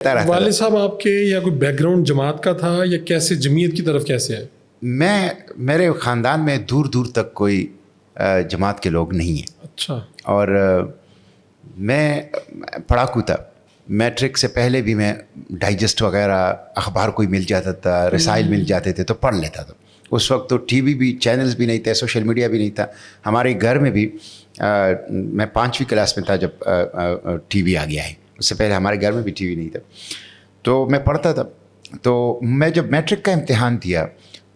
والد صاحب آپ کے یا کوئی بیک گراؤنڈ جماعت کا تھا یا کیسے جمعیت کی طرف کیسے ہے؟ میرے خاندان میں دور دور تک کوئی جماعت کے لوگ نہیں ہیں. اچھا. اور میں پڑھاکو تھا. میٹرک سے پہلے بھی میں ڈائجسٹ وغیرہ اخبار کوئی مل جاتا تھا, رسائل مل جاتے تھے تو پڑھ لیتا تھا. اس وقت تو ٹی وی بھی چینلز بھی نہیں تھے, سوشل میڈیا بھی نہیں تھا. ہمارے گھر میں بھی میں 5ویں کلاس میں تھا جب ٹی وی آ گیا ہے. اس سے پہلے ہمارے گھر میں بھی ٹی وی نہیں تھا. تو میں پڑھتا تھا. تو میں جب میٹرک کا امتحان دیا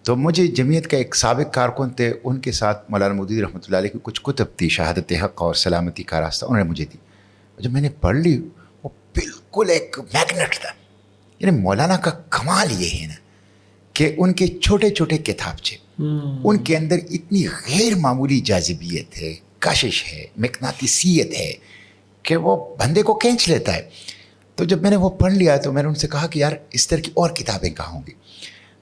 تو مجھے جمعیت کا ایک سابق کارکن تھے, ان کے ساتھ مولانا مودودی رحمۃ اللہ علیہ کی کچھ کتب تھی, شہادت حق اور سلامتی کا راستہ, انہوں نے مجھے دی. جب میں نے پڑھ لی وہ بالکل ایک میگنٹ تھا. یعنی مولانا کا کمال یہ ہے نا کہ ان کے چھوٹے چھوٹے کتابچے, ان کے اندر اتنی غیر معمولی جاذبیت ہے, کشش ہے, مقناطیسیت ہے کہ وہ بندے کو کھینچ لیتا ہے. تو جب میں نے وہ پڑھ لیا تو میں نے ان سے کہا کہ یار اس طرح کی اور کتابیں کہاں ہوں گی.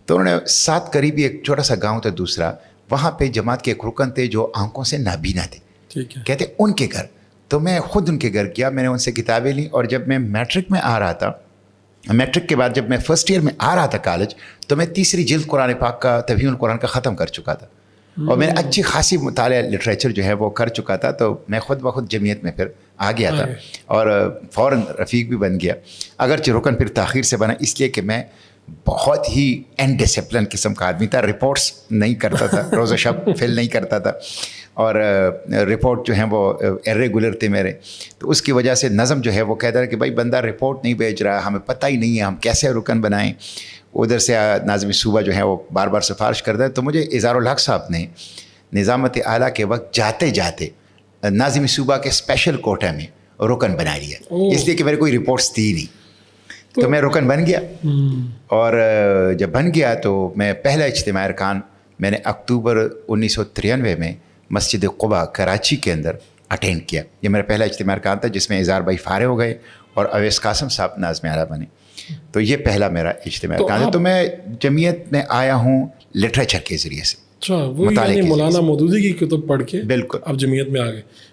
تو انہوں نے ساتھ قریبی ایک چھوٹا سا گاؤں تھا دوسرا, وہاں پہ جماعت کے ایک رکن تھے جو آنکھوں سے نابینا تھے, کہتے ان کے گھر. تو میں خود ان کے گھر گیا, میں نے ان سے کتابیں لیں. اور جب میں میٹرک میں آ رہا تھا, میٹرک کے بعد جب میں فرسٹ ایئر میں آ رہا تھا کالج, تو میں 3ری جلد قرآن پاک کا تفہیم القرآن کا ختم کر چکا تھا اور میں نے اچھی خاصی مطالعہ لٹریچر جو ہے وہ کر چکا تھا. تو میں خود بخود جمعیت میں پھر آ گیا تھا اور فوراً رفیق بھی بن گیا. اگرچہ رکن پھر تاخیر سے بنا, اس لیے کہ میں بہت ہی ان ڈسپلن قسم کا آدمی تھا. رپورٹس نہیں کرتا تھا, روز و شب فل نہیں کرتا تھا, اور رپورٹ جو ہیں وہ ارریگولر تھے میرے. تو اس کی وجہ سے نظم جو ہے وہ کہتا ہے کہ بھائی بندہ رپورٹ نہیں بھیج رہا, ہمیں پتہ ہی نہیں ہے ہم کیسے رکن بنائیں. ادھر سے ناظم صوبہ جو ہے وہ بار بار سفارش کرتا ہے. تو مجھے اظہار الحق صاحب نے نظامت اعلیٰ کے وقت جاتے جاتے ناظم صوبہ کے اسپیشل کوٹا میں رکن بنا لیا, اس لیے کہ میرے کوئی رپورٹس تھی نہیں. تو میں رکن بن گیا. اور جب بن گیا تو میں پہلا اجتماع ارکان میں نے اکتوبر 1993 میں مسجد قباء کراچی کے اندر اٹینڈ کیا. یہ میرا پہلا اجتماع ارکان تھا جس میں اظہار بھائی فارغ ہو گئے اور اویس قاسم صاحب ناظم اعلیٰ بنے. تو یہ پہلا میرا اجتماع ارکان ہے. تو میں جمعیت میں آیا ہوں لٹریچر کے ذریعے سے. اچھا, وہ مولانا مودودی کی کتب پڑھ کے بالکل آپ جمعیت میں آ گئے.